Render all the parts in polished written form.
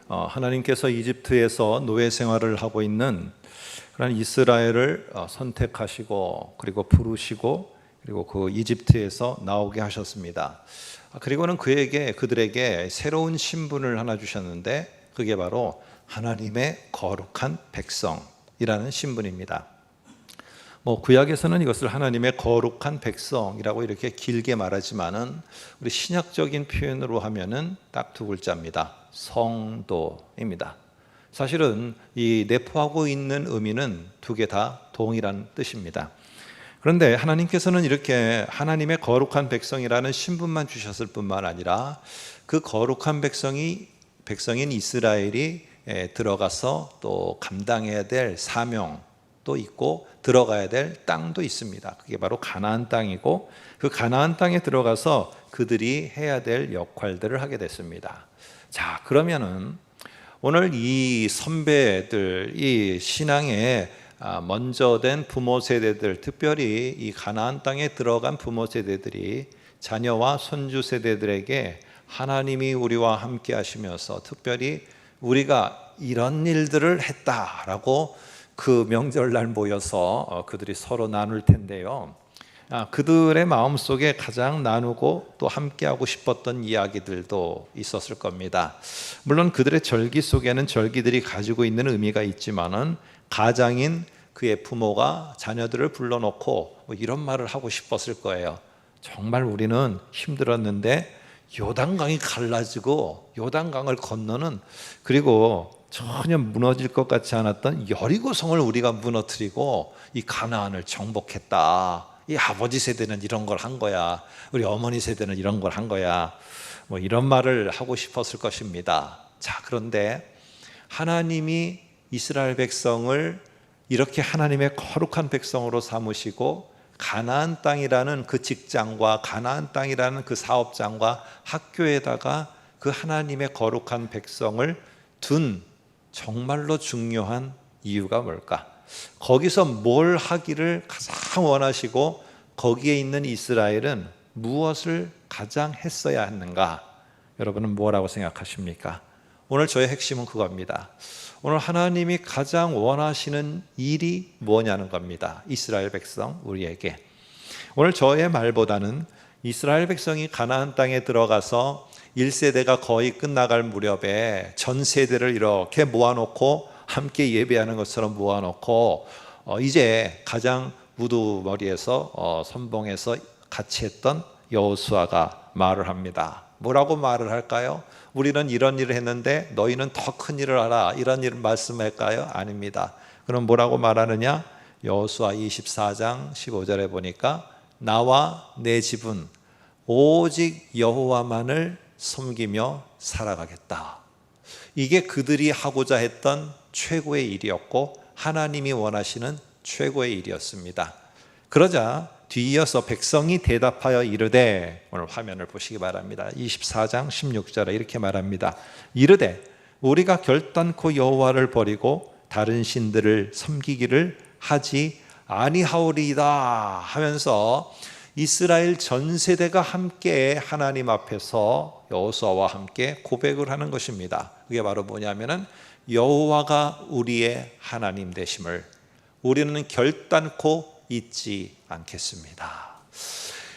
하나님께서 이집트에서 노예 생활을 하고 있는 그런 이스라엘을 선택하시고 그리고 부르시고 그리고 그 이집트에서 나오게 하셨습니다. 그리고는 그들에게 새로운 신분을 하나 주셨는데 그게 바로 하나님의 거룩한 백성이라는 신분입니다. 구약에서는 이것을 하나님의 거룩한 백성이라고 이렇게 길게 말하지만은 우리 신약적인 표현으로 하면은 딱 두 글자입니다. 성도입니다. 사실은 이 내포하고 있는 의미는 두 개 다 동일한 뜻입니다. 그런데 하나님께서는 이렇게 하나님의 거룩한 백성이라는 신분만 주셨을 뿐만 아니라 그 거룩한 백성인 이스라엘이 들어가서 또 감당해야 될 사명도 있고 들어가야 될 땅도 있습니다. 그게 바로 가나안 땅이고 그 가나안 땅에 들어가서 그들이 해야 될 역할들을 하게 됐습니다. 자, 그러면은 오늘 이 선배들, 이 신앙에 먼저 된 부모 세대들, 특별히 이 가나안 땅에 들어간 부모 세대들이 자녀와 손주 세대들에게 하나님이 우리와 함께 하시면서 특별히 우리가 이런 일들을 했다라고 그 명절날 모여서 그들이 서로 나눌 텐데요. 그들의 마음속에 가장 나누고 또 함께하고 싶었던 이야기들도 있었을 겁니다. 물론 그들의 절기 속에는 절기들이 가지고 있는 의미가 있지만은 가장인 그의 부모가 자녀들을 불러놓고 이런 말을 하고 싶었을 거예요. 정말 우리는 힘들었는데 요단강이 갈라지고 요단강을 건너는 그리고 전혀 무너질 것 같지 않았던 여리고성을 우리가 무너뜨리고 이 가나안을 정복했다. 이 아버지 세대는 이런 걸 한 거야. 우리 어머니 세대는 이런 걸 한 거야. 이런 말을 하고 싶었을 것입니다. 자, 그런데 하나님이 이스라엘 백성을 이렇게 하나님의 거룩한 백성으로 삼으시고 가나안 땅이라는 그 직장과 가나안 땅이라는 그 사업장과 학교에다가 그 하나님의 거룩한 백성을 둔 정말로 중요한 이유가 뭘까? 거기서 뭘 하기를 가장 원하시고 거기에 있는 이스라엘은 무엇을 가장 했어야 했는가? 여러분은 뭐라고 생각하십니까? 오늘 저의 핵심은 그겁니다. 오늘 하나님이 가장 원하시는 일이 뭐냐는 겁니다. 이스라엘 백성 우리에게. 오늘 저의 말보다는 이스라엘 백성이 가나안 땅에 들어가서 1세대가 거의 끝나갈 무렵에 전 세대를 이렇게 모아놓고 함께 예배하는 것처럼 모아놓고 이제 가장 우두머리에서 선봉에서 같이 했던 여호수아가 말을 합니다. 뭐라고 말을 할까요? 우리는 이런 일을 했는데 너희는 더 큰 일을 하라, 이런 일을 말씀할까요? 아닙니다. 그럼 뭐라고 말하느냐? 여호수아 24장 15절에 보니까 나와 내 집은 오직 여호와만을 섬기며 살아가겠다. 이게 그들이 하고자 했던 최고의 일이었고 하나님이 원하시는 최고의 일이었습니다. 그러자 뒤이어서 백성이 대답하여 이르되, 오늘 화면을 보시기 바랍니다. 24장 16절에 이렇게 말합니다. 이르되 우리가 결단코 여호와를 버리고 다른 신들을 섬기기를 하지 아니하오리이다 하면서 이스라엘 전 세대가 함께 하나님 앞에서 여호수아와 함께 고백을 하는 것입니다. 그게 바로 뭐냐면은 여호와가 우리의 하나님 되심을 우리는 결단코 잊지 않겠습니다.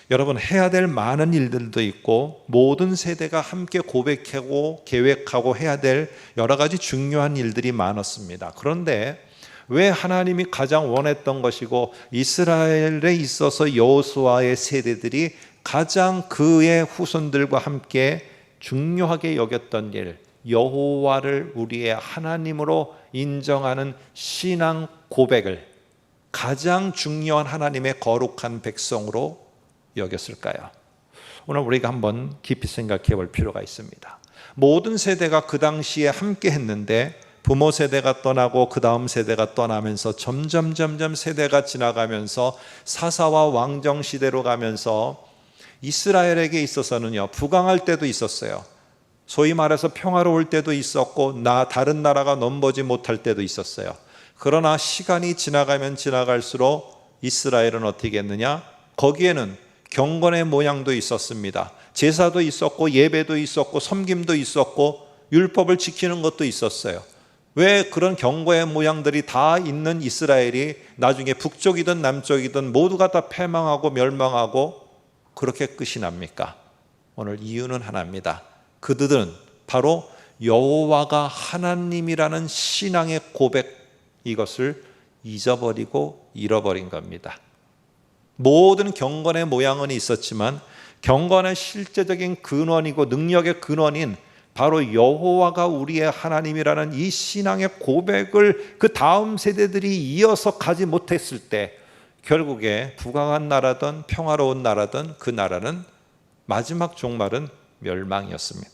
여러분, 해야 될 많은 일들도 있고 모든 세대가 함께 고백하고 계획하고 해야 될 여러 가지 중요한 일들이 많았습니다. 그런데 왜 하나님이 가장 원했던 것이고 이스라엘에 있어서 여호수아의 세대들이 가장 그의 후손들과 함께 중요하게 여겼던 일, 여호와를 우리의 하나님으로 인정하는 신앙 고백을 가장 중요한 하나님의 거룩한 백성으로 여겼을까요? 오늘 우리가 한번 깊이 생각해 볼 필요가 있습니다. 모든 세대가 그 당시에 함께 했는데 부모 세대가 떠나고 그 다음 세대가 떠나면서 점점 세대가 지나가면서 사사와 왕정 시대로 가면서 이스라엘에게 있어서는요, 부강할 때도 있었어요. 소위 말해서 평화로울 때도 있었고 다른 나라가 넘보지 못할 때도 있었어요. 그러나 시간이 지나가면 지나갈수록 이스라엘은 어떻게 했느냐? 거기에는 경건의 모양도 있었습니다. 제사도 있었고 예배도 있었고 섬김도 있었고 율법을 지키는 것도 있었어요. 왜 그런 경고의 모양들이 다 있는 이스라엘이 나중에 북쪽이든 남쪽이든 모두가 다 패망하고 멸망하고 그렇게 끝이 납니까? 오늘 이유는 하나입니다. 그들은 바로 여호와가 하나님이라는 신앙의 고백, 이것을 잊어버리고 잃어버린 겁니다. 모든 경건의 모양은 있었지만 경건의 실제적인 근원이고 능력의 근원인 바로 여호와가 우리의 하나님이라는 이 신앙의 고백을 그 다음 세대들이 이어서 가지 못했을 때 결국에 부강한 나라든 평화로운 나라든 그 나라는 마지막 종말은 멸망이었습니다.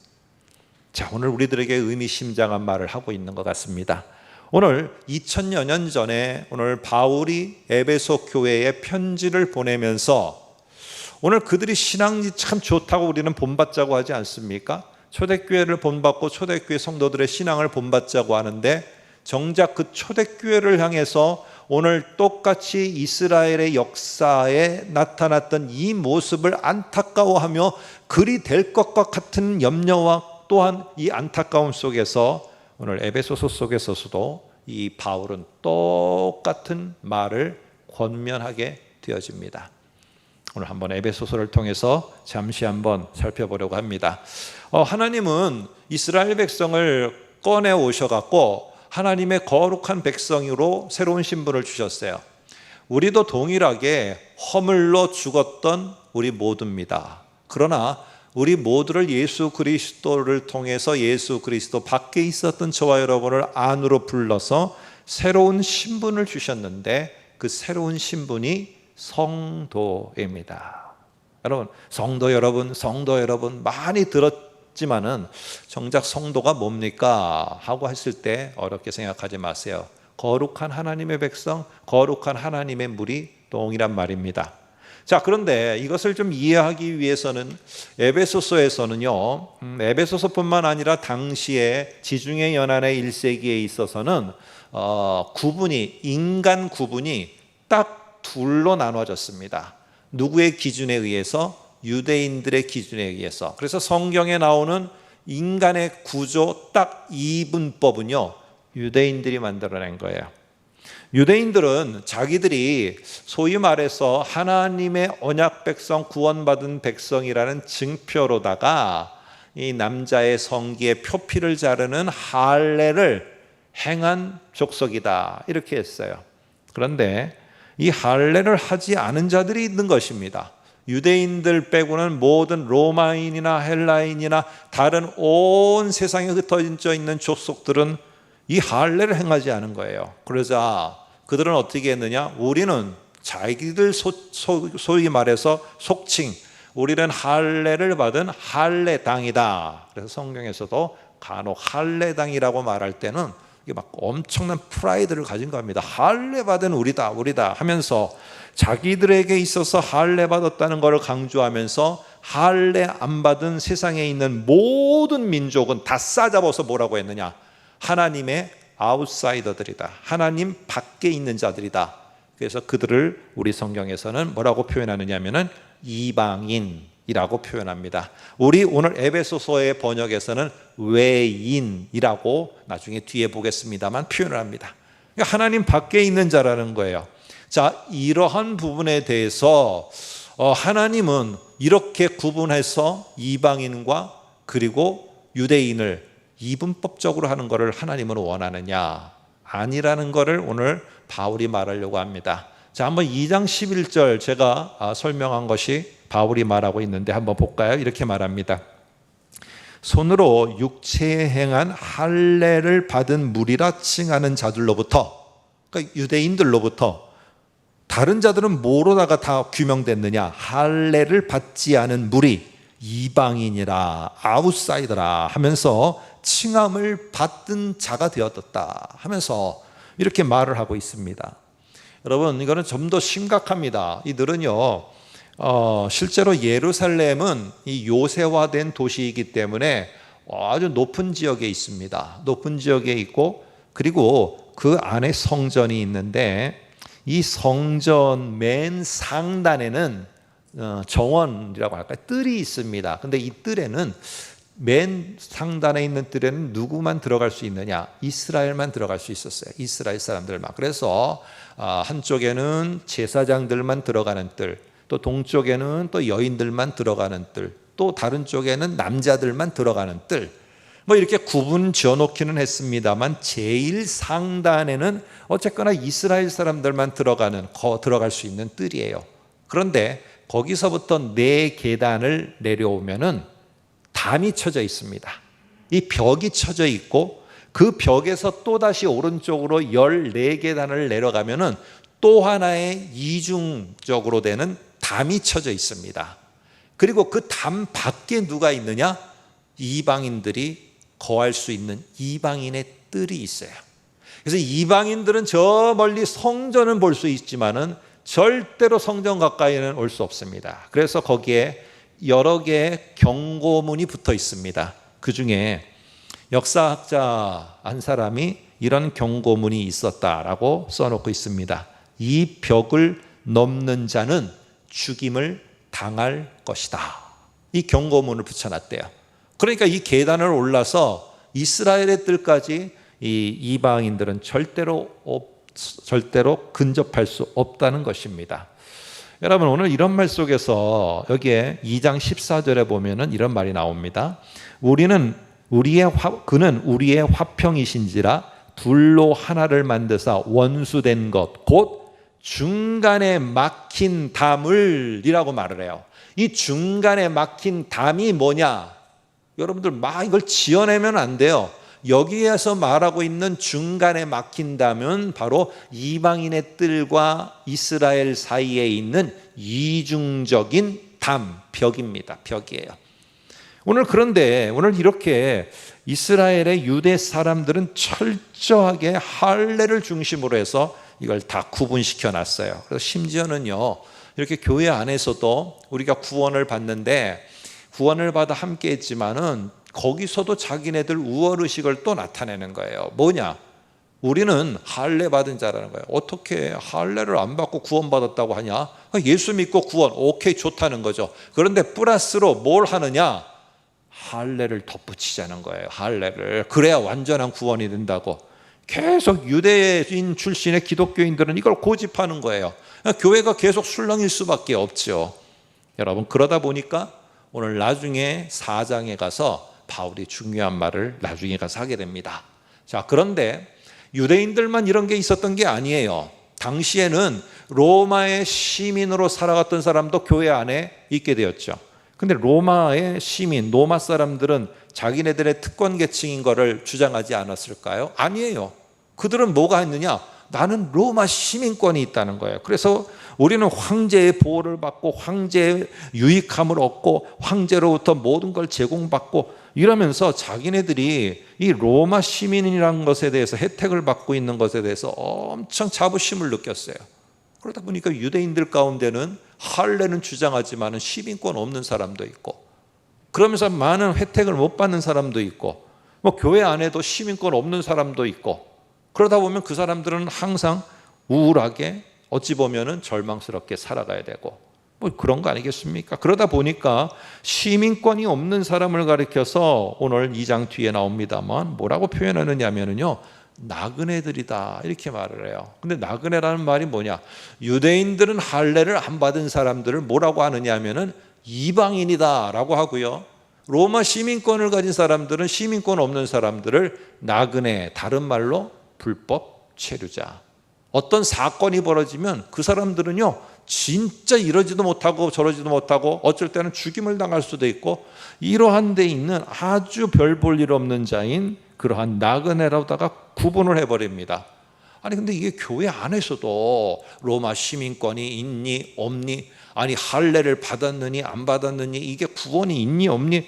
자, 오늘 우리들에게 의미심장한 말을 하고 있는 것 같습니다. 오늘 2000여 년 전에 오늘 바울이 에베소 교회에 편지를 보내면서 오늘 그들이 신앙이 참 좋다고 우리는 본받자고 하지 않습니까? 초대교회를 본받고 초대교회 성도들의 신앙을 본받자고 하는데 정작 그 초대교회를 향해서 오늘 똑같이 이스라엘의 역사에 나타났던 이 모습을 안타까워하며 그리 될 것과 같은 염려와 또한 이 안타까움 속에서 오늘 에베소서 속에서도 이 바울은 똑같은 말을 권면하게 되어집니다. 오늘 한번 에베소서를 통해서 잠시 한번 살펴보려고 합니다. 하나님은 이스라엘 백성을 꺼내 오셔갖고 하나님의 거룩한 백성으로 새로운 신분을 주셨어요. 우리도 동일하게 허물로 죽었던 우리 모두입니다. 그러나 우리 모두를 예수 그리스도를 통해서 예수 그리스도 밖에 있었던 저와 여러분을 안으로 불러서 새로운 신분을 주셨는데 그 새로운 신분이 성도입니다. 여러분, 성도 여러분 많이 들었지만은 정작 성도가 뭡니까? 하고 했을 때 어렵게 생각하지 마세요. 거룩한 하나님의 백성, 거룩한 하나님의 무리 동일한 말입니다. 자, 그런데 이것을 좀 이해하기 위해서는 에베소서에서는요, 에베소서뿐만 아니라 당시에 지중해 연안의 1세기에 있어서는 인간 구분이 딱 둘로 나눠졌습니다. 누구의 기준에 의해서? 유대인들의 기준에 의해서. 그래서 성경에 나오는 인간의 구조 딱 이분법은요, 유대인들이 만들어낸 거예요. 유대인들은 자기들이 소위 말해서 하나님의 언약 백성, 구원받은 백성이라는 증표로다가 이 남자의 성기에 표피를 자르는 할례를 행한 족속이다, 이렇게 했어요. 그런데 이 할례를 하지 않은 자들이 있는 것입니다. 유대인들 빼고는 모든 로마인이나 헬라인이나 다른 온 세상에 흩어져 있는 족속들은 이 할례를 행하지 않은 거예요. 그러자 그들은 어떻게 했느냐? 우리는 자기들 소위 말해서 속칭 우리는 할례를 받은 할례당이다. 그래서 성경에서도 간혹 할례당이라고 말할 때는 이게 막 엄청난 프라이드를 가진 겁니다. 할례 받은 우리다 하면서 자기들에게 있어서 할례 받았다는 것을 강조하면서 할례 안 받은 세상에 있는 모든 민족은 다 싸잡아서 뭐라고 했느냐? 하나님의 아웃사이더들이다. 하나님 밖에 있는 자들이다. 그래서 그들을 우리 성경에서는 뭐라고 표현하느냐 하면은 이방인이라고 표현합니다. 우리 오늘 에베소서의 번역에서는 외인이라고 나중에 뒤에 보겠습니다만 표현을 합니다. 그러니까 하나님 밖에 있는 자라는 거예요. 자, 이러한 부분에 대해서 하나님은 이렇게 구분해서 이방인과 그리고 유대인을 이분법적으로 하는 것을 하나님은 원하느냐? 아니라는 것을 오늘 바울이 말하려고 합니다. 자, 한번 2장 11절 제가 설명한 것이 바울이 말하고 있는데 한번 볼까요? 이렇게 말합니다. 손으로 육체에 행한 할례를 받은 무리라 칭하는 자들로부터, 그러니까 유대인들로부터, 다른 자들은 뭐로다가 다 규명됐느냐? 할례를 받지 않은 무리, 이방인이라 아웃사이더라 하면서 칭함을 받은 자가 되었다 하면서 이렇게 말을 하고 있습니다. 여러분, 이거는 좀 더 심각합니다. 이들은요, 실제로 예루살렘은 이 요새화된 도시이기 때문에 아주 높은 지역에 있습니다. 높은 지역에 있고, 그리고 그 안에 성전이 있는데 이 성전 맨 상단에는 정원이라고 할까요? 뜰이 있습니다. 근데 이 뜰에는 맨 상단에 있는 뜰에는 누구만 들어갈 수 있느냐? 이스라엘만 들어갈 수 있었어요. 이스라엘 사람들만. 그래서 한쪽에는 제사장들만 들어가는 뜰, 또 동쪽에는 또 여인들만 들어가는 뜰, 또 다른 쪽에는 남자들만 들어가는 뜰, 뭐 이렇게 구분 지어놓기는 했습니다만 제일 상단에는 어쨌거나 이스라엘 사람들만 들어갈 수 있는 뜰이에요. 그런데 거기서부터 4계단을 내려오면은 담이 쳐져 있습니다. 이 벽이 쳐져 있고 그 벽에서 또다시 오른쪽으로 14계단을 내려가면은 또 하나의 이중적으로 되는 담이 쳐져 있습니다. 그리고 그 담 밖에 누가 있느냐? 이방인들이 거할 수 있는 이방인의 뜰이 있어요. 그래서 이방인들은 저 멀리 성전은 볼 수 있지만은 절대로 성전 가까이는 올 수 없습니다. 그래서 거기에 여러 개의 경고문이 붙어 있습니다. 그 중에 역사학자 한 사람이 이런 경고문이 있었다라고 써놓고 있습니다. 이 벽을 넘는 자는 죽임을 당할 것이다. 이 경고문을 붙여놨대요. 그러니까 이 계단을 올라서 이스라엘의 뜰까지 이 이방인들은 절대로 근접할 수 없다는 것입니다. 여러분, 오늘 이런 말 속에서 여기에 2장 14절에 보면은 이런 말이 나옵니다. 그는 우리의 화평이신지라 둘로 하나를 만드사 원수된 것 곧 중간에 막힌 담을 이라고 말을 해요. 이 중간에 막힌 담이 뭐냐? 여러분들 막 이걸 지어내면 안 돼요. 여기에서 말하고 있는 중간에 막힌 담은 바로 이방인의 뜰과 이스라엘 사이에 있는 이중적인 담, 벽입니다. 벽이에요. 그런데 오늘 이렇게 이스라엘의 유대 사람들은 철저하게 할례를 중심으로 해서 이걸 다 구분시켜 놨어요. 그래서 심지어는요, 이렇게 교회 안에서도 우리가 구원을 받는데 구원을 받아 함께 했지만은 거기서도 자기네들 우월의식을 또 나타내는 거예요. 뭐냐? 우리는 할례 받은 자라는 거예요. 어떻게 할례를 안 받고 구원받았다고 하냐? 예수 믿고 구원, 오케이, 좋다는 거죠. 그런데 플러스로 뭘 하느냐? 할례를 덧붙이자는 거예요. 할례를. 그래야 완전한 구원이 된다고. 계속 유대인 출신의 기독교인들은 이걸 고집하는 거예요. 교회가 계속 술렁일 수밖에 없죠. 여러분, 그러다 보니까 오늘 나중에 4장에 가서 바울이 중요한 말을 나중에 가서 하게 됩니다. 자, 그런데 유대인들만 이런 게 있었던 게 아니에요. 당시에는 로마의 시민으로 살아갔던 사람도 교회 안에 있게 되었죠. 근데 로마의 시민, 로마 사람들은 자기네들의 특권 계층인 것을 주장하지 않았을까요? 아니에요. 그들은 뭐가 있느냐? 나는 로마 시민권이 있다는 거예요. 그래서 우리는 황제의 보호를 받고 황제의 유익함을 얻고 황제로부터 모든 걸 제공받고 이러면서 자기네들이 이 로마 시민이라는 것에 대해서 혜택을 받고 있는 것에 대해서 엄청 자부심을 느꼈어요. 그러다 보니까 유대인들 가운데는 할례는 주장하지만 시민권 없는 사람도 있고, 그러면서 많은 혜택을 못 받는 사람도 있고, 뭐 교회 안에도 시민권 없는 사람도 있고, 그러다 보면 그 사람들은 항상 우울하게 어찌 보면은 절망스럽게 살아가야 되고 뭐 그런 거 아니겠습니까? 그러다 보니까 시민권이 없는 사람을 가리켜서 오늘 2장 뒤에 나옵니다만 뭐라고 표현하느냐면요, 나그네들이다 이렇게 말을 해요. 근데 나그네라는 말이 뭐냐? 유대인들은 할례를 안 받은 사람들을 뭐라고 하느냐면은 이방인이다라고 하고요, 로마 시민권을 가진 사람들은 시민권 없는 사람들을 나그네, 다른 말로 불법 체류자. 어떤 사건이 벌어지면 그 사람들은요, 진짜 이러지도 못하고 저러지도 못하고 어쩔 때는 죽임을 당할 수도 있고, 이러한 데 있는 아주 별 볼 일 없는 자인 그러한 나그네라다가 구분을 해버립니다. 아니 근데 이게 교회 안에서도 로마 시민권이 있니 없니, 아니 할례를 받았느니 안 받았느니, 이게 구원이 있니 없니,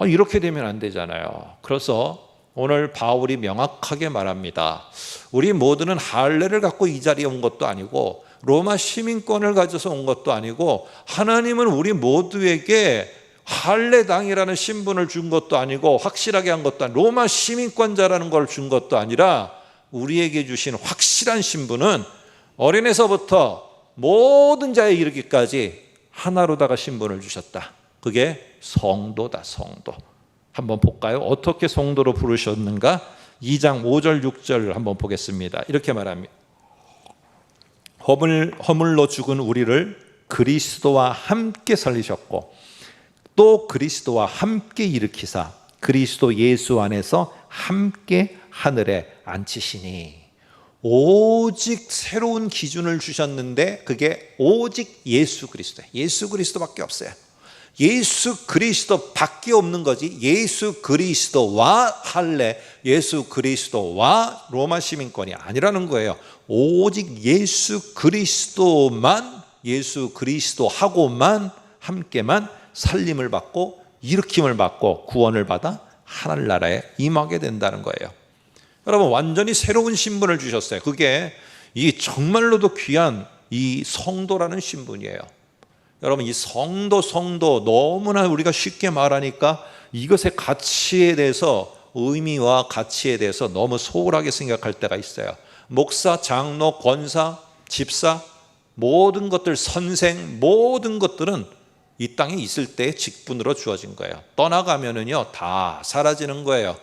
이렇게 되면 안 되잖아요. 그래서 오늘 바울이 명확하게 말합니다. 우리 모두는 할례를 갖고 이 자리에 온 것도 아니고 로마 시민권을 가져서 온 것도 아니고, 하나님은 우리 모두에게 할례당이라는 신분을 준 것도 아니고 확실하게 한 것도 아니고 로마 시민권자라는 걸 준 것도 아니라, 우리에게 주신 확실한 신분은 어린애서부터 모든 자에 이르기까지 하나로다가 신분을 주셨다. 그게 성도다, 성도. 한번 볼까요? 어떻게 성도로 부르셨는가? 2장 5절 6절 한번 보겠습니다. 이렇게 말합니다. 허물로 죽은 우리를 그리스도와 함께 살리셨고 또 그리스도와 함께 일으키사 그리스도 예수 안에서 함께 하늘에 앉히시니. 오직 새로운 기준을 주셨는데 그게 오직 예수 그리스도예요. 예수 그리스도밖에 없어요. 예수 그리스도밖에 없는 거지. 예수 그리스도와 할례, 예수 그리스도와 로마 시민권이 아니라는 거예요. 오직 예수 그리스도만, 예수 그리스도하고만 함께만 살림을 받고 일으킴을 받고 구원을 받아 하늘나라에 임하게 된다는 거예요. 여러분, 완전히 새로운 신분을 주셨어요. 그게 이 정말로도 귀한 이 성도라는 신분이에요. 여러분, 이 성도 너무나 우리가 쉽게 말하니까 이것의 가치에 대해서, 의미와 가치에 대해서 너무 소홀하게 생각할 때가 있어요. 목사, 장로, 권사, 집사, 모든 것들, 선생, 모든 것들은 이 땅에 있을 때의 직분으로 주어진 거예요. 떠나가면은요 다 사라지는 거예요.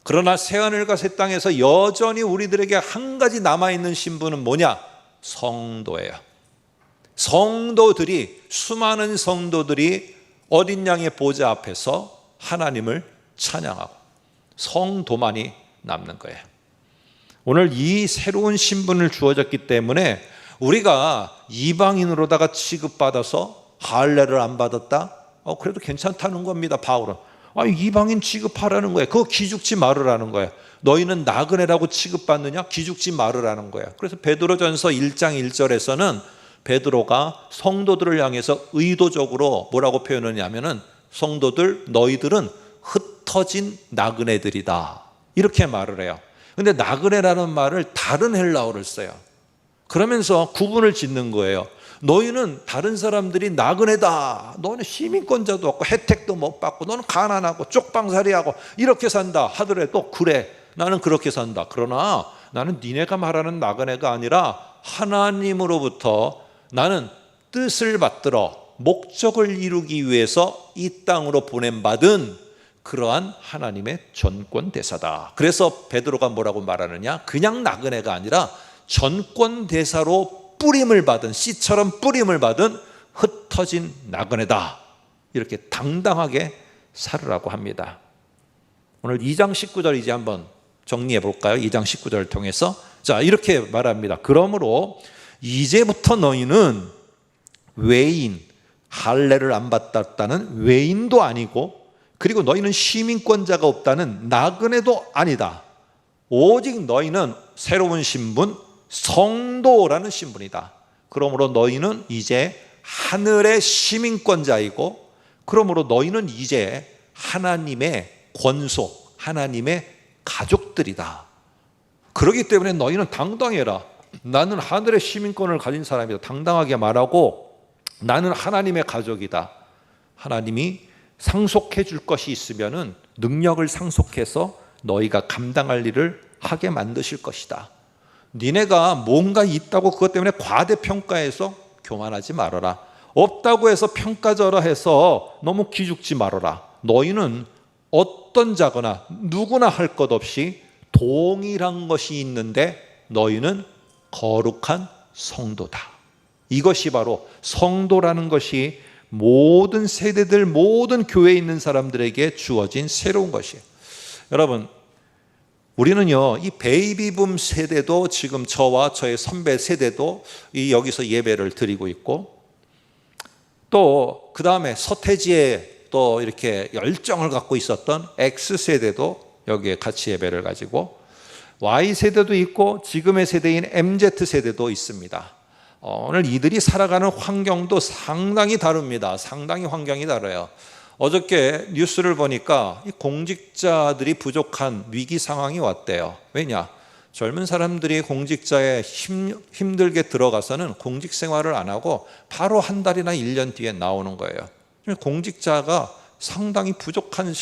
그러나 새하늘과 새 땅에서 여전히 우리들에게 한 가지 남아있는 신분은 뭐냐? 성도예요. 성도들이, 수많은 성도들이 어린 양의 보좌 앞에서 하나님을 찬양하고 성도만이 남는 거예요. 오늘 이 새로운 신분을 주어졌기 때문에 우리가 이방인으로다가 취급받아서 할례를 안 받았다? 그래도 괜찮다는 겁니다. 바울은 이방인 취급하라는 거예요. 그거 기죽지 말으라는 거예요. 너희는 나그네라고 취급받느냐? 기죽지 말으라는 거예요. 그래서 베드로전서 1장 1절에서는 베드로가 성도들을 향해서 의도적으로 뭐라고 표현하냐면은 성도들, 너희들은 흩어진 나그네들이다, 이렇게 말을 해요. 근데 나그네라는 말을 다른 헬라어를 써요. 그러면서 구분을 짓는 거예요. 너희는 다른 사람들이 나그네다, 너는 시민권자도 없고 혜택도 못 받고 너는 가난하고 쪽방살이하고 이렇게 산다 하더라도 그래, 나는 그렇게 산다. 그러나 나는 니네가 말하는 나그네가 아니라 하나님으로부터 나는 뜻을 받들어 목적을 이루기 위해서 이 땅으로 보냄받은 그러한 하나님의 전권 대사다. 그래서 베드로가 뭐라고 말하느냐? 그냥 나그네가 아니라 전권 대사로 뿌림을 받은, 씨처럼 뿌림을 받은 흩어진 나그네다, 이렇게 당당하게 살으라고 합니다. 오늘 2장 19절 이제 한번 정리해 볼까요? 2장 19절을 통해서 자, 이렇게 말합니다. 그러므로 이제부터 너희는 외인, 할례를 안 받았다는 외인도 아니고, 그리고 너희는 시민권자가 없다는 나그네도 아니다. 오직 너희는 새로운 신분, 성도라는 신분이다. 그러므로 너희는 이제 하늘의 시민권자이고, 그러므로 너희는 이제 하나님의 권속, 하나님의 가족들이다. 그렇기 때문에 너희는 당당해라. 나는 하늘의 시민권을 가진 사람이다. 당당하게 말하고 나는 하나님의 가족이다. 하나님이 상속해 줄 것이 있으면은 능력을 상속해서 너희가 감당할 일을 하게 만드실 것이다. 니네가 뭔가 있다고 그것 때문에 과대평가해서 교만하지 말아라. 없다고 해서 평가절하해서 너무 기죽지 말아라. 너희는 어떤 자거나 누구나 할 것 없이 동일한 것이 있는데 너희는 거룩한 성도다. 이것이 바로 성도라는 것이 모든 세대들, 모든 교회에 있는 사람들에게 주어진 새로운 것이에요. 여러분, 우리는요, 이 베이비붐 세대도 지금 저와 저의 선배 세대도 여기서 예배를 드리고 있고, 또 그 다음에 서태지에 또 이렇게 열정을 갖고 있었던 X세대도 여기에 같이 예배를 가지고, Y세대도 있고 지금의 세대인 MZ세대도 있습니다. 오늘 이들이 살아가는 환경도 상당히 다릅니다. 상당히 환경이 달라요. 어저께 뉴스를 보니까 이 공직자들이 부족한 위기 상황이 왔대요. 왜냐? 젊은 사람들이 공직자에 힘들게 들어가서는 공직 생활을 안 하고 바로 한 달이나 1년 뒤에 나오는 거예요. 공직자가 상당히 부족한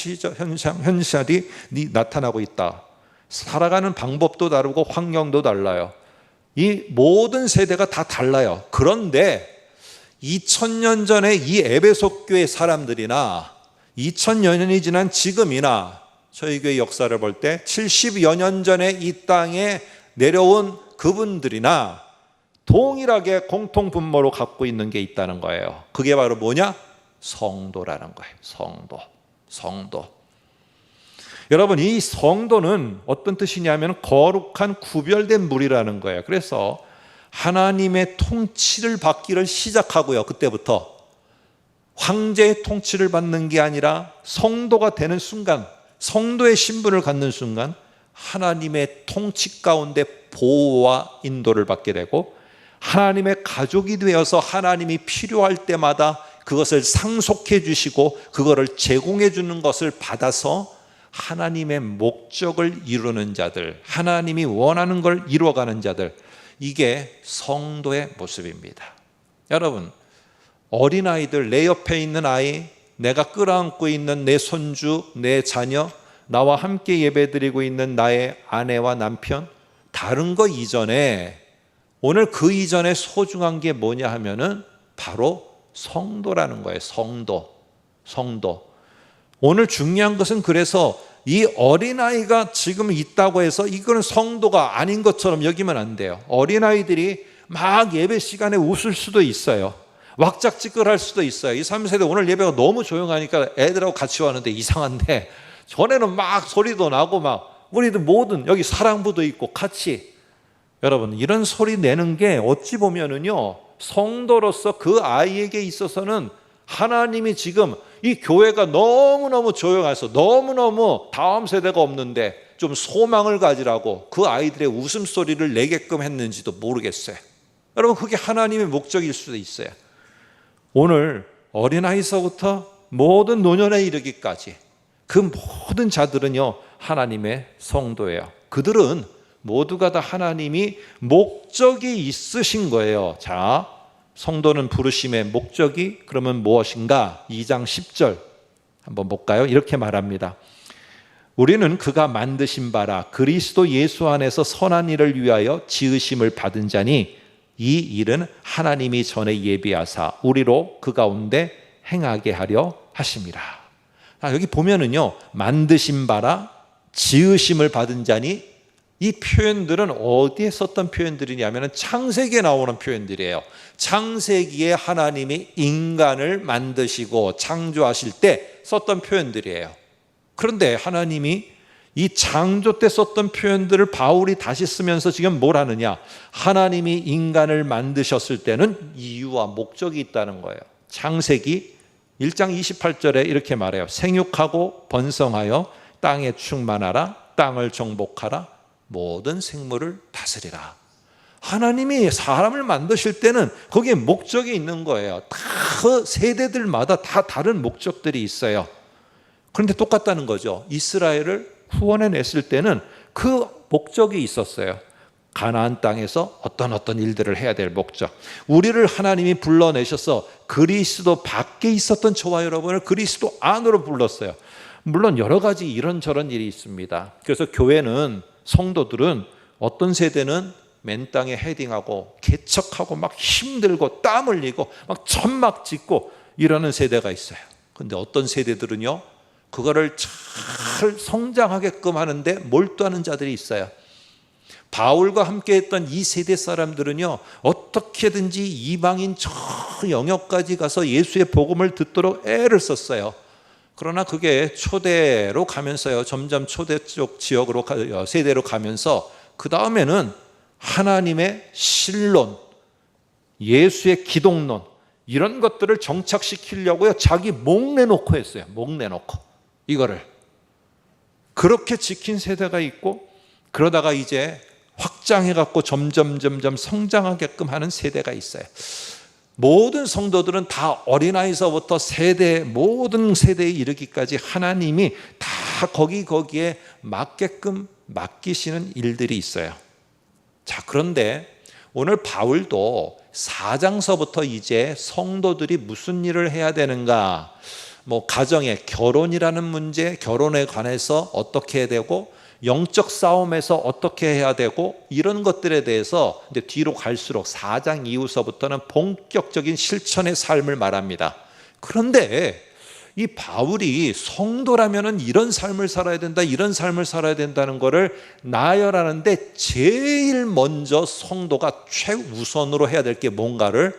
현실이 나타나고 있다. 살아가는 방법도 다르고 환경도 달라요. 이 모든 세대가 다 달라요. 그런데 2000년 전에 이 에베소 교회 사람들이나 2000여 년이 지난 지금이나 저희 교회 역사를 볼 때 70여 년 전에 이 땅에 내려온 그분들이나 동일하게 공통 분모로 갖고 있는 게 있다는 거예요. 그게 바로 뭐냐? 성도라는 거예요. 성도. 여러분, 이 성도는 어떤 뜻이냐면 거룩한 구별된 무리라는 거예요. 그래서 하나님의 통치를 받기를 시작하고요. 그때부터 황제의 통치를 받는 게 아니라 성도가 되는 순간, 성도의 신분을 갖는 순간 하나님의 통치 가운데 보호와 인도를 받게 되고, 하나님의 가족이 되어서 하나님이 필요할 때마다 그것을 상속해 주시고 그거를 제공해 주는 것을 받아서 하나님의 목적을 이루는 자들, 하나님이 원하는 걸 이루어가는 자들, 이게 성도의 모습입니다. 여러분, 어린아이들, 내 옆에 있는 아이, 내가 끌어안고 있는 내 손주, 내 자녀, 나와 함께 예배드리고 있는 나의 아내와 남편, 다른 거 이전에, 오늘 그 이전에 소중한 게 뭐냐 하면은 바로 성도라는 거예요. 성도. 오늘 중요한 것은, 그래서 이 어린아이가 지금 있다고 해서 이거는 성도가 아닌 것처럼 여기면 안 돼요. 어린아이들이 막 예배 시간에 웃을 수도 있어요. 왁작지껄할 수도 있어요. 이 3세대 오늘 예배가 너무 조용하니까 애들하고 같이 왔는데 이상한데, 전에는 막 소리도 나고 막 우리들 모든 여기 사랑부도 있고 같이, 여러분 이런 소리 내는 게 어찌 보면은요, 성도로서 그 아이에게 있어서는 하나님이 지금 이 교회가 너무너무 조용해서 너무너무 다음 세대가 없는데 좀 소망을 가지라고 그 아이들의 웃음소리를 내게끔 했는지도 모르겠어요. 여러분, 그게 하나님의 목적일 수도 있어요. 오늘 어린아이서부터 모든 노년에 이르기까지 그 모든 자들은요, 하나님의 성도예요. 그들은 모두가 다 하나님이 목적이 있으신 거예요. 자, 성도는 부르심의 목적이 그러면 무엇인가? 2장 10절 한번 볼까요? 이렇게 말합니다. 우리는 그가 만드신 바라 그리스도 예수 안에서 선한 일을 위하여 지으심을 받은 자니 이 일은 하나님이 전에 예비하사 우리로 그 가운데 행하게 하려 하심이라. 여기 보면은요, 만드신 바라 지으심을 받은 자니, 이 표현들은 어디에 썼던 표현들이냐면 창세기에 나오는 표현들이에요. 창세기에 하나님이 인간을 만드시고 창조하실 때 썼던 표현들이에요. 그런데 하나님이 이 창조 때 썼던 표현들을 바울이 다시 쓰면서 지금 뭘 하느냐? 하나님이 인간을 만드셨을 때는 이유와 목적이 있다는 거예요. 창세기 1장 28절에 이렇게 말해요. 생육하고 번성하여 땅에 충만하라, 땅을 정복하라, 모든 생물을 다스리라. 하나님이 사람을 만드실 때는 거기에 목적이 있는 거예요. 다 세대들마다 다 다른 목적들이 있어요. 그런데 똑같다는 거죠. 이스라엘을 구원해 냈을 때는 그 목적이 있었어요. 가나안 땅에서 어떤 일들을 해야 될 목적. 우리를 하나님이 불러내셔서 그리스도 밖에 있었던 저와 여러분을 그리스도 안으로 불렀어요. 물론 여러 가지 이런저런 일이 있습니다. 그래서 교회는, 성도들은 어떤 세대는 맨 땅에 헤딩하고 개척하고 막 힘들고 땀 흘리고 막 천막 짓고 이러는 세대가 있어요. 그런데 어떤 세대들은요, 그거를 잘 성장하게끔 하는데 몰두하는 자들이 있어요. 바울과 함께 했던 이 세대 사람들은요, 어떻게든지 이방인 저 영역까지 가서 예수의 복음을 듣도록 애를 썼어요. 그러나 그게 초대로 가면서요, 점점 초대 쪽 지역으로 세대로 가면서 그 다음에는 하나님의 신론, 예수의 기독론, 이런 것들을 정착시키려고요, 자기 목 내놓고 했어요. 목 내놓고 이거를 그렇게 지킨 세대가 있고, 그러다가 이제 확장해갖고 점점 성장하게끔 하는 세대가 있어요. 모든 성도들은 다 어린아이서부터 모든 세대에 이르기까지 하나님이 다 거기에 맞게끔 맡기시는 일들이 있어요. 자, 그런데 오늘 바울도 4장서부터 이제 성도들이 무슨 일을 해야 되는가, 가정의 결혼이라는 문제, 결혼에 관해서 어떻게 해야 되고, 영적 싸움에서 어떻게 해야 되고, 이런 것들에 대해서 이제 뒤로 갈수록 4장 이후서부터는 본격적인 실천의 삶을 말합니다. 그런데 이 바울이 성도라면은 이런 삶을 살아야 된다, 이런 삶을 살아야 된다는 것을 나열하는데 제일 먼저 성도가 최우선으로 해야 될 게 뭔가를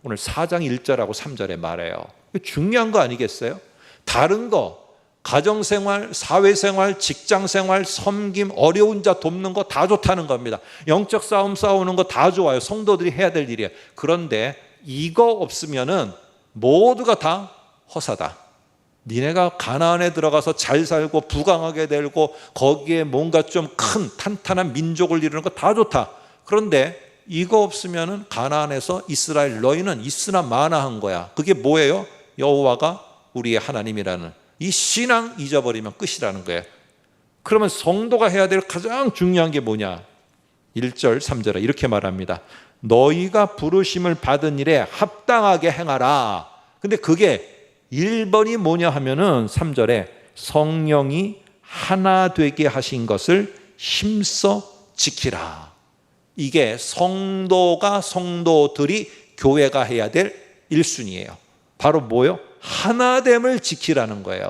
오늘 4장 1절하고 3절에 말해요. 중요한 거 아니겠어요? 다른 거, 가정생활, 사회생활, 직장생활, 섬김, 어려운 자 돕는 거 다 좋다는 겁니다. 영적 싸움 싸우는 거 다 좋아요. 성도들이 해야 될 일이에요. 그런데 이거 없으면은 모두가 다 허사다. 니네가 가나안에 들어가서 잘 살고 부강하게 되고 거기에 뭔가 좀 큰 탄탄한 민족을 이루는 거 다 좋다. 그런데 이거 없으면은 가나안에서 이스라엘 너희는 있으나 마나한 거야. 그게 뭐예요? 여호와가 우리의 하나님이라는 이 신앙 잊어버리면 끝이라는 거예요. 그러면 성도가 해야 될 가장 중요한 게 뭐냐? 1절 3절에 이렇게 말합니다. 너희가 부르심을 받은 일에 합당하게 행하라. 근데 그게 1번이 뭐냐 하면은 3절에 성령이 하나 되게 하신 것을 힘써 지키라. 이게 성도들이 교회가 해야 될 1순위예요. 바로 뭐요? 하나됨을 지키라는 거예요.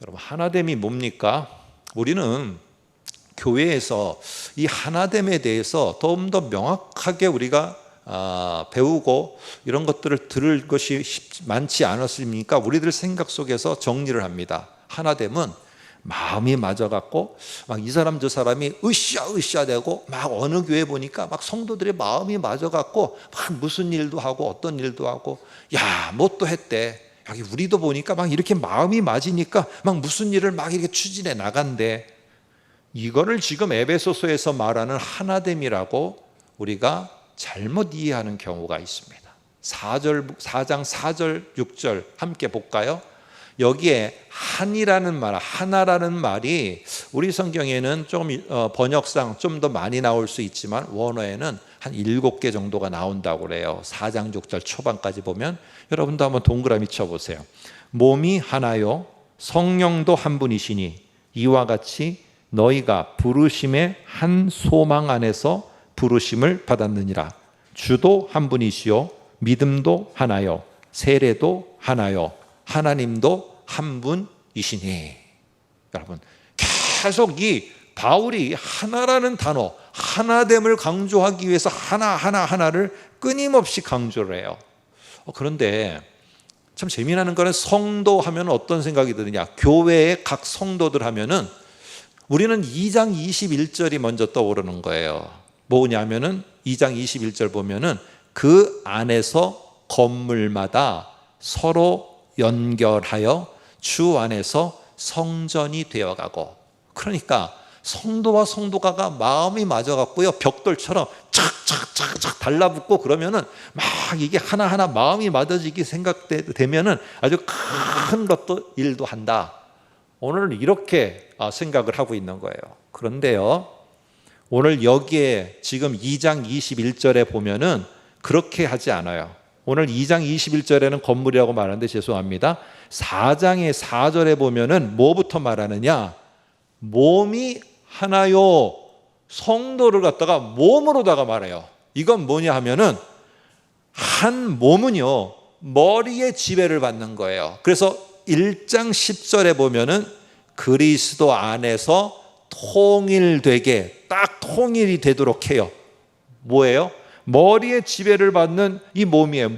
여러분, 하나됨이 뭡니까? 우리는 교회에서 이 하나됨에 대해서 좀 더 명확하게 우리가 배우고 이런 것들을 들을 것이 많지 않았습니까? 우리들 생각 속에서 정리를 합니다. 하나됨은 마음이 맞아갖고 막 이 사람 저 사람이 으쌰으쌰 되고 막 어느 교회 보니까 막 성도들의 마음이 맞아갖고 막 무슨 일도 하고 어떤 일도 하고 야, 뭐 또 했대. 여기 우리도 보니까 막 이렇게 마음이 맞으니까 막 무슨 일을 막 이렇게 추진해 나간대. 이거를 지금 에베소서에서 말하는 하나됨이라고 우리가 잘못 이해하는 경우가 있습니다. 4장 4절 6절 함께 볼까요? 여기에 한이라는 말, 하나라는 말이 우리 성경에는 좀 번역상 좀 더 많이 나올 수 있지만 원어에는 한 7개 정도가 나온다고 그래요. 4장 6절 초반까지 보면 여러분도 한번 동그라미 쳐보세요. 몸이 하나요 성령도 한 분이시니 이와 같이 너희가 부르심의 한 소망 안에서 부르심을 받았느니라. 주도 한 분이시요 믿음도 하나요 세례도 하나요 하나님도 한 분이시니. 여러분, 계속 이 바울이 하나라는 단어, 하나됨을 강조하기 위해서 하나를 끊임없이 강조를 해요. 그런데 참 재미나는 거는 성도 하면 어떤 생각이 드느냐? 교회의 각 성도들 하면은 우리는 2장 21절이 먼저 떠오르는 거예요. 뭐냐면은 2장 21절 보면은 그 안에서 건물마다 서로 연결하여 주 안에서 성전이 되어가고. 그러니까 성도와 성도가가 마음이 맞아갖고요 벽돌처럼 착착착착 달라붙고 그러면은 막 이게 하나하나 마음이 맞아지기 생각되면은 아주 큰 것도 일도 한다. 오늘은 이렇게 생각을 하고 있는 거예요. 그런데요, 오늘 여기에 지금 2장 21절에 보면은 그렇게 하지 않아요. 오늘 2장 21절에는 건물이라고 말하는데 죄송합니다. 4장의 4절에 보면은 뭐부터 말하느냐? 몸이 하나요. 성도를 갖다가 몸으로다가 말해요. 이건 뭐냐 하면은 한 몸은요 머리의 지배를 받는 거예요. 그래서 1장 10절에 보면은 그리스도 안에서 통일되게 딱 통일이 되도록 해요. 뭐예요? 머리의 지배를 받는 이 몸이에요.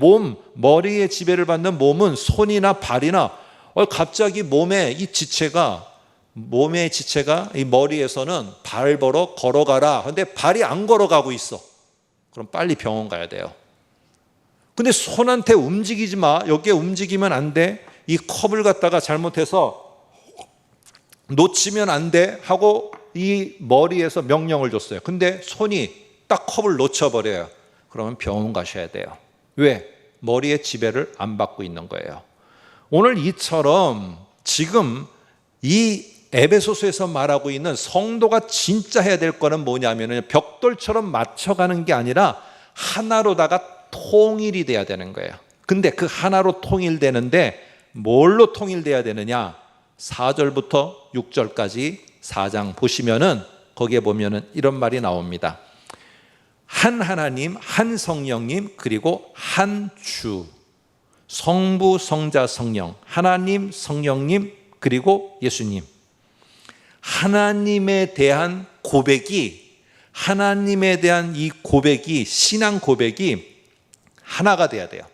머리의 지배를 받는 몸은 손이나 발이나 갑자기 몸의 지체가 이 머리에서는 발 벌어 걸어가라. 근데 발이 안 걸어가고 있어. 그럼 빨리 병원 가야 돼요. 근데 손한테 움직이지 마. 여기에 움직이면 안 돼. 이 컵을 갖다가 잘못해서 놓치면 안 돼 하고 이 머리에서 명령을 줬어요. 근데 손이 딱 컵을 놓쳐버려요. 그러면 병원 가셔야 돼요. 왜? 머리의 지배를 안 받고 있는 거예요. 오늘 이처럼 지금 이 에베소서에서 말하고 있는 성도가 진짜 해야 될 거는 뭐냐면 벽돌처럼 맞춰가는 게 아니라 하나로다가 통일이 돼야 되는 거예요. 근데 그 하나로 통일되는데 뭘로 통일돼야 되느냐? 4절부터 6절까지 4장 보시면은 거기에 보면은 이런 말이 나옵니다. 한 하나님, 한 성령님, 그리고 한 주. 성부, 성자, 성령, 하나님, 성령님, 그리고 예수님. 하나님에 대한 고백이, 하나님에 대한 이 고백이, 신앙 고백이 하나가 돼야 돼요.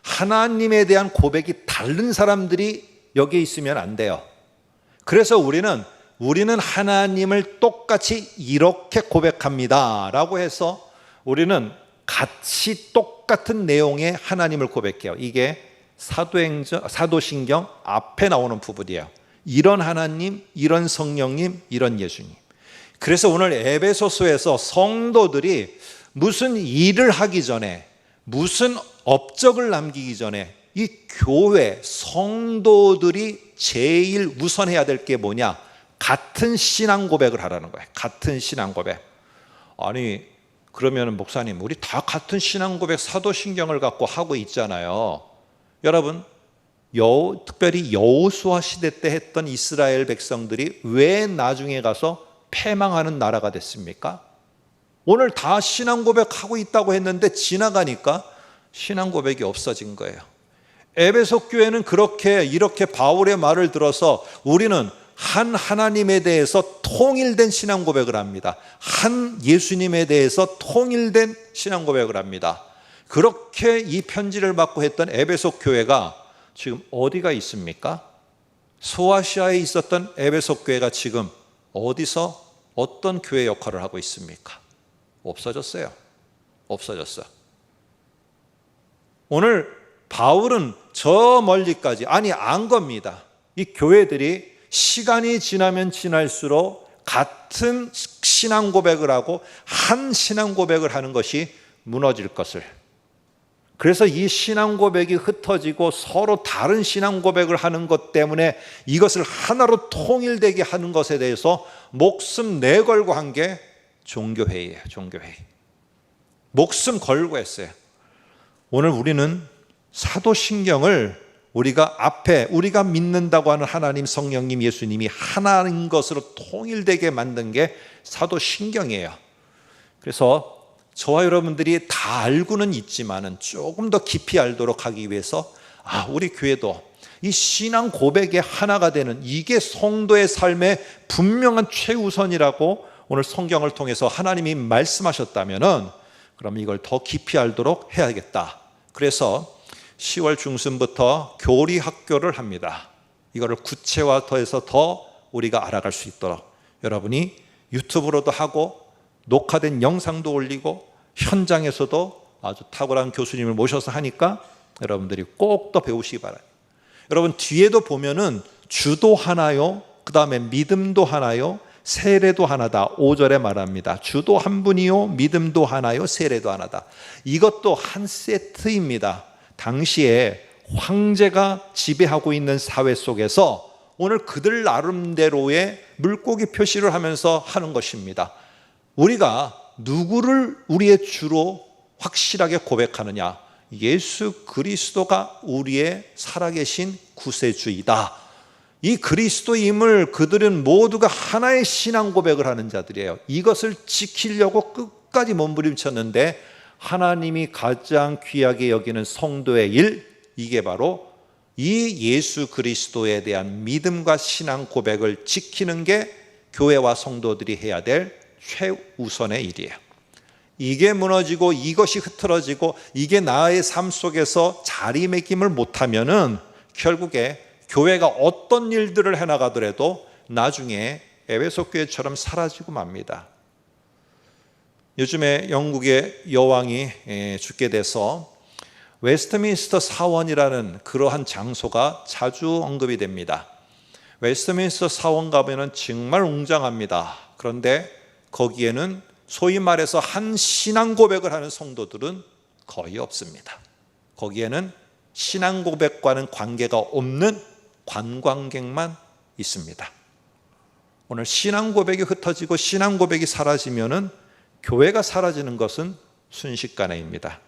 하나님에 대한 고백이 다른 사람들이 여기에 있으면 안 돼요. 그래서 우리는 하나님을 똑같이 이렇게 고백합니다 라고 해서 우리는 같이 똑같은 내용의 하나님을 고백해요. 이게 사도신경 앞에 나오는 부분이에요. 이런 하나님, 이런 성령님, 이런 예수님. 그래서 오늘 에베소서에서 성도들이 무슨 일을 하기 전에, 무슨 업적을 남기기 전에 이 교회 성도들이 제일 우선해야 될 게 뭐냐? 같은 신앙 고백을 하라는 거예요. 같은 신앙 고백. 아니 그러면 목사님, 우리 다 같은 신앙 고백 사도신경을 갖고 하고 있잖아요. 여러분, 특별히 여호수아 시대 때 했던 이스라엘 백성들이 왜 나중에 가서 패망하는 나라가 됐습니까? 오늘 다 신앙 고백하고 있다고 했는데 지나가니까 신앙 고백이 없어진 거예요. 에베소 교회는 이렇게 바울의 말을 들어서 우리는 한 하나님에 대해서 통일된 신앙 고백을 합니다. 한 예수님에 대해서 통일된 신앙 고백을 합니다. 그렇게 이 편지를 받고 했던 에베소 교회가 지금 어디가 있습니까? 소아시아에 있었던 에베소 교회가 지금 어디서 어떤 교회 역할을 하고 있습니까? 없어졌어요. 없어졌어. 오늘 바울은 저 멀리까지 안 겁니다. 이 교회들이 시간이 지나면 지날수록 같은 신앙 고백을 하고 한 신앙 고백을 하는 것이 무너질 것을. 그래서 이 신앙 고백이 흩어지고 서로 다른 신앙 고백을 하는 것 때문에 이것을 하나로 통일되게 하는 것에 대해서 목숨 내걸고 한 게 종교회의예요. 종교회의. 목숨 걸고 했어요. 오늘 우리는 사도신경을 우리가 믿는다고 하는 하나님, 성령님, 예수님이 하나인 것으로 통일되게 만든 게 사도신경이에요. 그래서 저와 여러분들이 다 알고는 있지만은 조금 더 깊이 알도록 하기 위해서 우리 교회도 이 신앙 고백의 하나가 되는 이게 성도의 삶의 분명한 최우선이라고 오늘 성경을 통해서 하나님이 말씀하셨다면은 그럼 이걸 더 깊이 알도록 해야겠다. 그래서 10월 중순부터 교리 학교를 합니다. 이거를 구체화해서 더 우리가 알아갈 수 있도록 여러분이 유튜브로도 하고 녹화된 영상도 올리고 현장에서도 아주 탁월한 교수님을 모셔서 하니까 여러분들이 꼭 더 배우시기 바랍니다. 여러분 뒤에도 보면은 주도 하나요, 그 다음에 믿음도 하나요, 세례도 하나다. 5절에 말합니다. 주도 한 분이요, 믿음도 하나요, 세례도 하나다. 이것도 한 세트입니다. 당시에 황제가 지배하고 있는 사회 속에서 오늘 그들 나름대로의 물고기 표시를 하면서 하는 것입니다. 우리가 누구를 우리의 주로 확실하게 고백하느냐? 예수 그리스도가 우리의 살아계신 구세주이다. 이 그리스도임을 그들은 모두가 하나의 신앙 고백을 하는 자들이에요. 이것을 지키려고 끝까지 몸부림쳤는데 하나님이 가장 귀하게 여기는 성도의 일, 이게 바로 이 예수 그리스도에 대한 믿음과 신앙 고백을 지키는 게 교회와 성도들이 해야 될 최우선의 일이에요. 이게 무너지고 이것이 흐트러지고 이게 나의 삶 속에서 자리매김을 못하면은 결국에 교회가 어떤 일들을 해나가더라도 나중에 에베소 교회처럼 사라지고 맙니다. 요즘에 영국의 여왕이 죽게 돼서 웨스트민스터 사원이라는 그러한 장소가 자주 언급이 됩니다. 웨스트민스터 사원 가면은 정말 웅장합니다. 그런데 거기에는 소위 말해서 한 신앙 고백을 하는 성도들은 거의 없습니다. 거기에는 신앙 고백과는 관계가 없는 관광객만 있습니다. 오늘 신앙 고백이 흩어지고 신앙 고백이 사라지면은 교회가 사라지는 것은 순식간에입니다.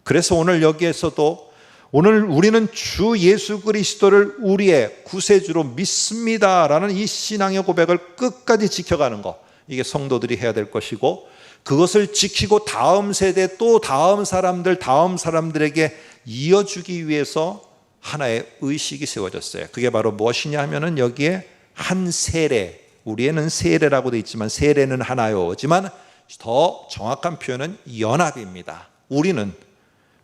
그래서 오늘 여기에서도 오늘 우리는 주 예수 그리스도를 우리의 구세주로 믿습니다라는 이 신앙의 고백을 끝까지 지켜가는 것, 이게 성도들이 해야 될 것이고, 그것을 지키고 다음 세대 또 다음 사람들에게 이어주기 위해서 하나의 의식이 세워졌어요. 그게 바로 무엇이냐 하면은 여기에 한 세례, 우리에는 세례라고 되어 있지만 세례는 하나요지만 더 정확한 표현은 연합입니다. 우리는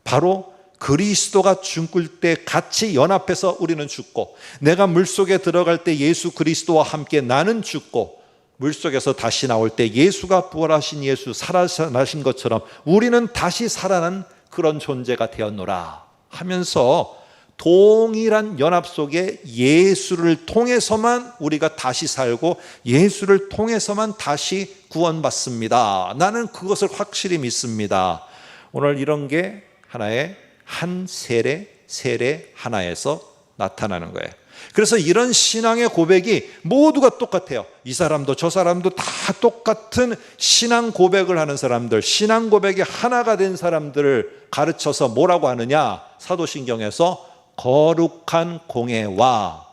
바로 그리스도가 죽을 때 같이 연합해서 우리는 죽고, 내가 물속에 들어갈 때 예수 그리스도와 함께 나는 죽고, 물속에서 다시 나올 때 예수가 부활하신 예수 살아나신 것처럼 우리는 다시 살아난 그런 존재가 되었노라 하면서 동일한 연합 속에 예수를 통해서만 우리가 다시 살고 예수를 통해서만 다시 구원받습니다. 나는 그것을 확실히 믿습니다. 오늘 이런 게 하나의 한 세례 하나에서 나타나는 거예요. 그래서 이런 신앙의 고백이 모두가 똑같아요. 이 사람도 저 사람도 다 똑같은 신앙 고백을 하는 사람들, 신앙 고백이 하나가 된 사람들을 가르쳐서 뭐라고 하느냐? 사도신경에서 거룩한 공회와,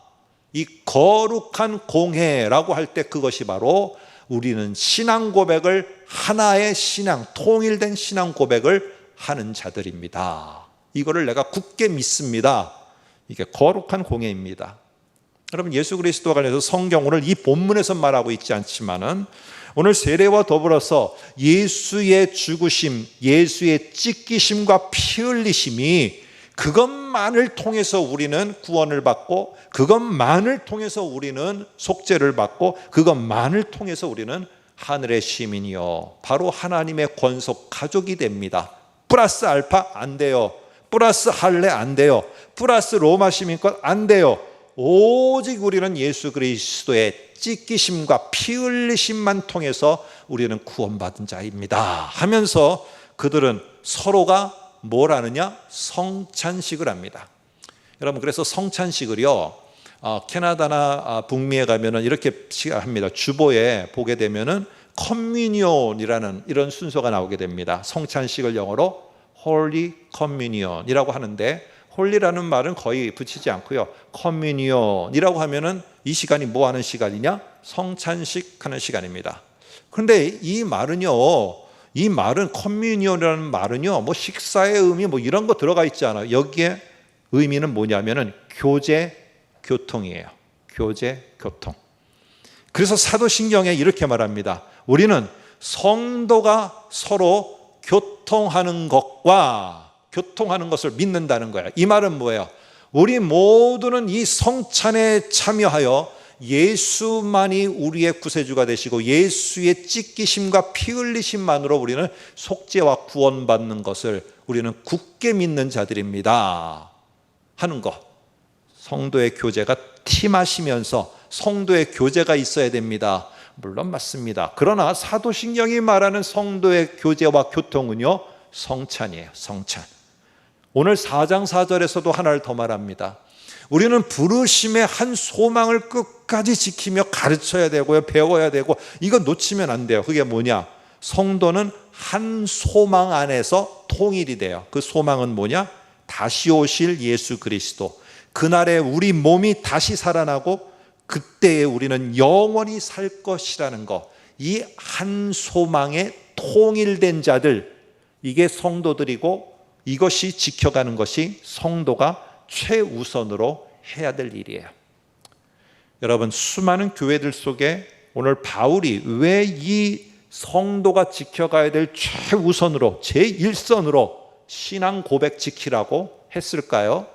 이 거룩한 공회라고 할 때 그것이 바로 우리는 신앙 고백을, 하나의 신앙, 통일된 신앙 고백을 하는 자들입니다. 이거를 내가 굳게 믿습니다. 이게 거룩한 공회입니다. 여러분, 예수 그리스도와 관련해서 성경 오늘 이 본문에서 말하고 있지 않지만은 오늘 세례와 더불어서 예수의 죽으심, 예수의 찢기심과 피 흘리심이 그것만을 통해서 우리는 구원을 받고, 그것만을 통해서 우리는 속죄를 받고, 그것만을 통해서 우리는 하늘의 시민이요 바로 하나님의 권속 가족이 됩니다. 플러스 알파 안 돼요. 플러스 할례 안 돼요. 플러스 로마 시민권 안 돼요. 오직 우리는 예수 그리스도의 찢기심과 피 흘리심만 통해서 우리는 구원받은 자입니다 하면서 그들은 서로가 뭘 하느냐? 성찬식을 합니다. 여러분, 그래서 성찬식을요, 캐나다나 북미에 가면은 이렇게 합니다. 주보에 보게 되면은 커뮤니온이라는 이런 순서가 나오게 됩니다. 성찬식을 영어로 Holy Communion이라고 하는데, 홀리라는 말은 거의 붙이지 않고요, 커뮤니온이라고 하면은 이 시간이 뭐 하는 시간이냐? 성찬식 하는 시간입니다. 그런데 이 말은 커뮤니온이라는 말은요, 뭐 식사의 의미 뭐 이런 거 들어가 있지 않아요. 여기에 의미는 뭐냐면은 교제 교통이에요. 교제 교통. 그래서 사도신경에 이렇게 말합니다. 우리는 성도가 서로 교통하는 것을 믿는다는 거예요. 이 말은 뭐예요? 우리 모두는 이 성찬에 참여하여 예수만이 우리의 구세주가 되시고 예수의 찢기심과 피 흘리심만으로 우리는 속죄와 구원받는 것을 우리는 굳게 믿는 자들입니다 하는 것. 성도의 교제가 팀하시면서 성도의 교제가 있어야 됩니다. 물론 맞습니다. 그러나 사도신경이 말하는 성도의 교제와 교통은요, 성찬이에요. 성찬. 오늘 4장 4절에서도 하나를 더 말합니다. 우리는 부르심의 한 소망을 끝까지 지키며 가르쳐야 되고요, 배워야 되고, 이거 놓치면 안 돼요. 그게 뭐냐? 성도는 한 소망 안에서 통일이 돼요. 그 소망은 뭐냐? 다시 오실 예수 그리스도. 그날에 우리 몸이 다시 살아나고 그때에 우리는 영원히 살 것이라는 것. 이 한 소망에 통일된 자들, 이게 성도들이고, 이것이 지켜가는 것이 성도가 최우선으로 해야 될 일이에요. 여러분, 수많은 교회들 속에 오늘 바울이 왜 이 성도가 지켜가야 될 최우선으로, 제1선으로 신앙 고백 지키라고 했을까요?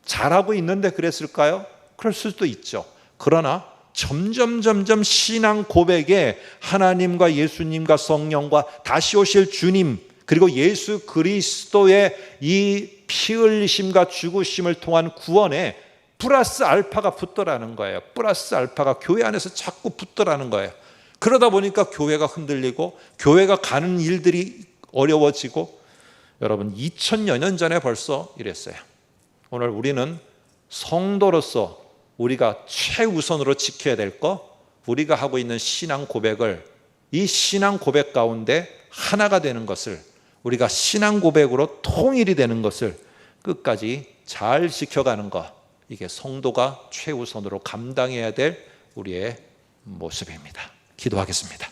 잘하고 있는데 그랬을까요? 그럴 수도 있죠. 그러나 점점 신앙 고백에 하나님과 예수님과 성령과 다시 오실 주님, 그리고 예수 그리스도의 이 피 흘리심과 죽으심을 통한 구원에 플러스 알파가 붙더라는 거예요. 플러스 알파가 교회 안에서 자꾸 붙더라는 거예요. 그러다 보니까 교회가 흔들리고 교회가 가는 일들이 어려워지고, 여러분 2000여 년 전에 벌써 이랬어요. 오늘 우리는 성도로서 우리가 최우선으로 지켜야 될 것, 우리가 하고 있는 신앙 고백을, 이 신앙 고백 가운데 하나가 되는 것을, 우리가 신앙 고백으로 통일이 되는 것을 끝까지 잘 지켜가는 것, 이게 성도가 최우선으로 감당해야 될 우리의 모습입니다. 기도하겠습니다.